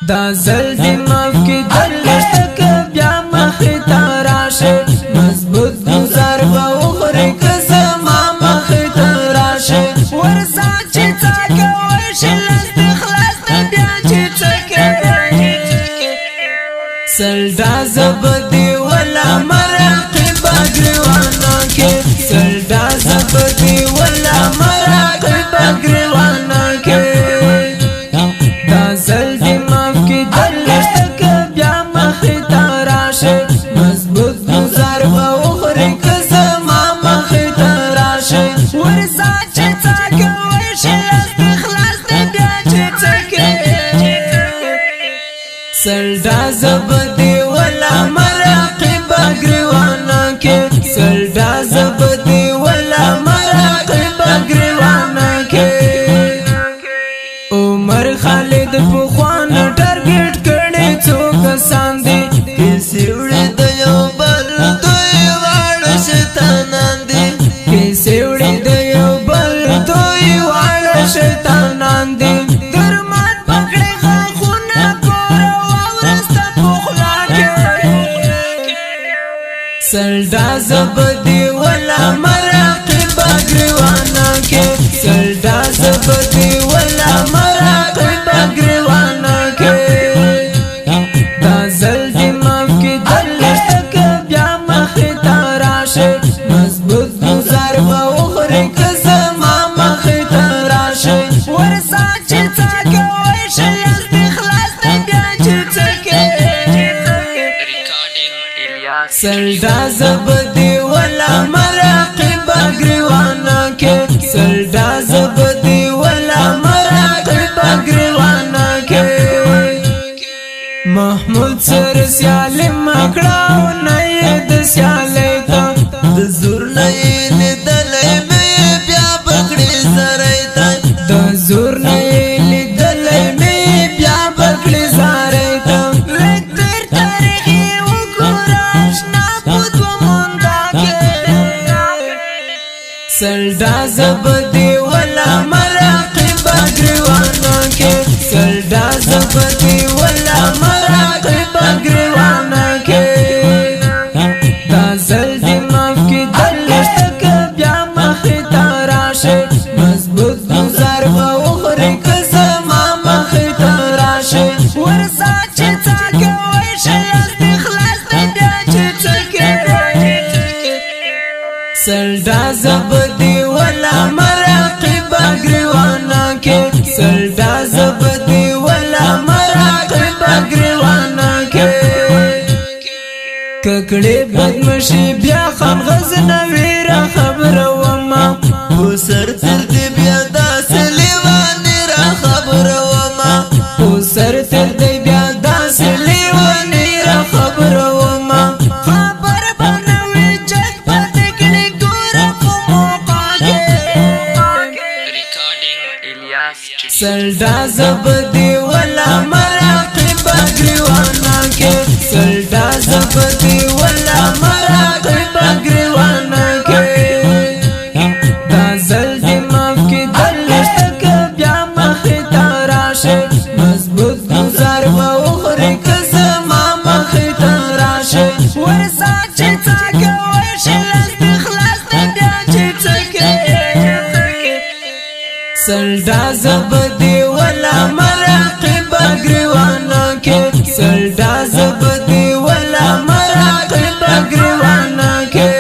دا زل دی ماف کی دلشتک بیا مخی تاراشه مضبوط گزار با اخری کسما مخی تاراشه ورسا چی تاکا ورشل استخلاص نبیا چی تکا سلدا زبدی ولا مراقی باگریوانا کے سلدا زبدی ولا مراقی باگریوانا کے دا زل دی ماف کی دلشتک بیا مخی تاراشه مضبوط گزار با اخری کسما مخی تاراشه ورسا چی تاکا ورشل استخلاص نبیا چی تکا سلدا زبدی ولا مراقی باگریوانا کے سلدا زبدی ولا مراقی باگریوانا کے عمر خالد پخوان ټارګټ کړي څو کسان دي کیسې وړي د یو بل دوی واړه شیطانان دي کیسې وړي د یو بل دوی واړه شیطانان دي ګرمات پکړي خونه کور ورسته پخلا کې سلدا زبدي ولا مراقي باګریوانا کې سلدا زبدي ولا مراقي باګریوانا کې دا زل دی ماف کی دلشتک بیا مخی تاراشه مضبوط گزار با اخری کسما مخی تاراشه ورسا چی تاکا ورشل استخلاص نبیا چی تکا سلدا زبدی ولا مراقی باگریوانا کے سلدا زبدی ولا مراقی باگریوانا کے محمود سر سیالی مکڑاو نئی د سیالی تا د زور نئی لیدلی می بیا بکڑی زرائی تا د زور نئی لیدلی می بیا بکڑی زرائی تا لیک تیر تاریخی وکوراش نابود و موندا کے سلدا زبدی ولا مراقی باگریوانا کے سلدا زبدی ولا مراقی باگریوانا کے دا زل دی ماف کی دلشتک بیا مخی تاراشه مضبوط گزار با اخری کسما مخی تاراشه ورسا چی تاکا ورشل استخلاص نبیا چی تکا سلدا زبدی ولا مراقی باگریوانا کے سلدا زبدی ولا مراقی باگریوانا کے ککڑی بدمشی بیا خان غزنوی را خبر وما او سر تر دی بیا دا سلیوانی را خبر وما او سر تر دی بیا دا سلیوانی را خبر وما خبر بنوی چک پتکلی گورا فموقا کے سلدا زبدی ولا مراقی باگریوانا کے سلدا زبدی ولا مراقی باگریوانا کے دا زل دی ماف کی دلشتک بیا مخی تاراشه مضبوط گزار با اخری کسما مخی تاراشه ورسا چی تاکا ورشل استخلاص نبیا چی تکا سلدا زبدی ولا مراقی باگریوانا کے سلدا زبدی ولا مراقی باگریوانا کے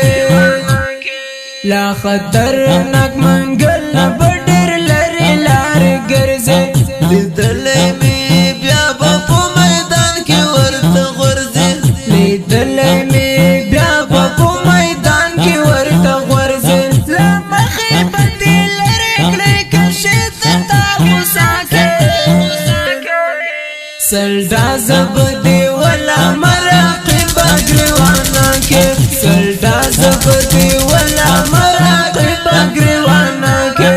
لا خطرناک منگل بڑیر لری لار گرزے لیدلی می بیا باپو میدان کی ورد غرزے لیدلی می بیا باپو میدان کی ورد غرزے لمخی بدی لرکلی کشیت تابوسا کے سلدا زبدی ولا مراقی باگریوانا کے سلدا زبدی ولا مراقی باگریوانا کے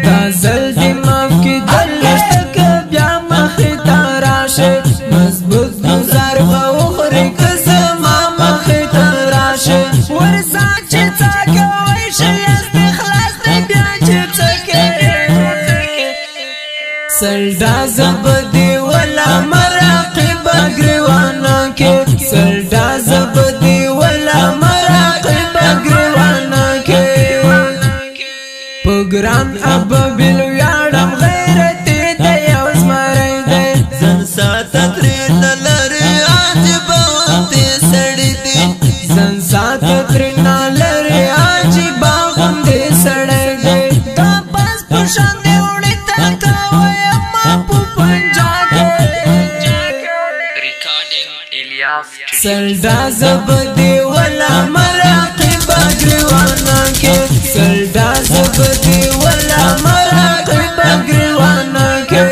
دا زل دی ماف کی دلشتک بیا مخی تاراشه مضبوط گزار با اخری کسما مخی تاراشه ورسا چی تاکا ورشل استخلاص نبیا چی تکا سلډا زبدي ولا مراقب ګریوانا کې سلډا زبدي ولا مراقب ګریوانا کې پګران اب بل یاړم غیرت دې یو زمری دې زن سات تر نلری عجب وخت سړی دې زن سات تر نلری عجب وخت سړی دې دا پس پښان دې وړي تا سلډا زبدي ولا مراقب ګریوانا کې سلډا زبدي ولا مراقب ګریوانا کې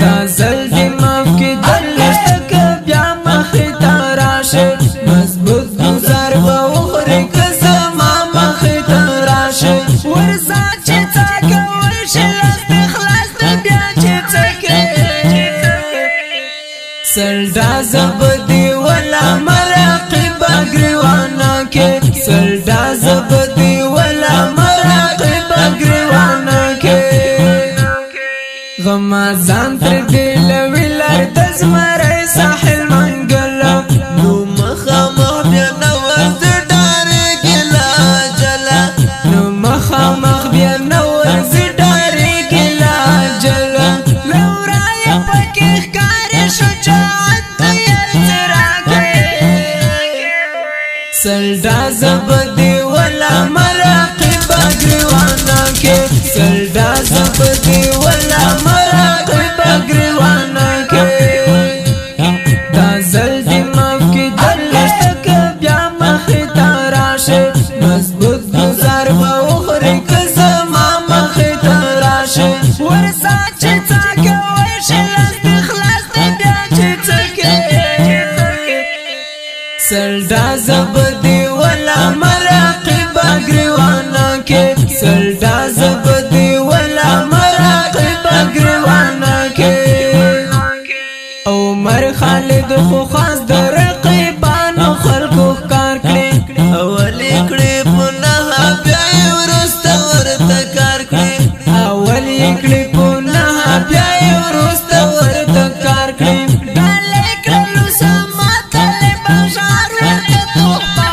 دا زلدي ماف کې دلک بیا مخې ته راشه مضبوط گزار به وخورې که زما مخې ته راشه ورځه چې څه کول شي لاس دې خلاص دې بیا چې څه کوې سلډا زبدي ولا مراقب ګریوانا کې سلډا زبدي ولا مراقب ګریوانا کې غمازان تر دل ویلر د زمری ساحل منګل نو مخامخ بیا نور زډارې ګلا جلا نو مخامخ بیا نور زډارې ګلا جلا لورای پکې ښکار شجاعت سلډا زبدي ولا مراقب ګریوانا کې سلډا زبدي ولا مراقب ګریوانا کې دا زلدي ماف کې دلک بیا مخې ته راشه مضبوط گزار به وخورې که زما مخې ته راشه ورځه چې څه کوی شي لاس دې خلاص دې بیا چې څه کوې سلډا زبدي ولا مراقب ګریوانا کې سلډا زبدي ولا مراقب ګریوانا کې عمر خالد خو خاص د رقیبانو خلکو ښکار کړي اول کړي پناه بیا یې وروسته ورته کار کړي اول کړي پناه بیا یې وروسته ورته کار کړي ډالې کړلو سما طالبان ښار ورته توپا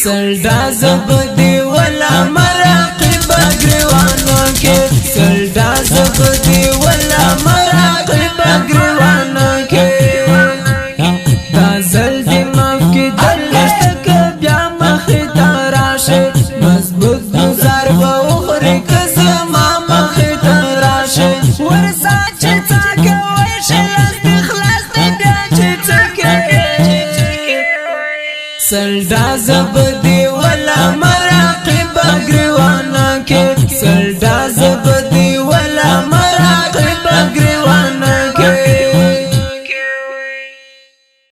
سلډا زبدي ولا مراقب ګریوانا کې سلډا زبدي ولا مراقب ګریوانا کې دا زلدي ماف کې دلک بیا مخې ته راشه مضبوط گزار به وخورې که زما مخې ته راشه ورځه چې څه کوی شي لاس دې خلاص دې بیا چې څه کوې سلډا زبدي ولا مراقب ګریوانا کې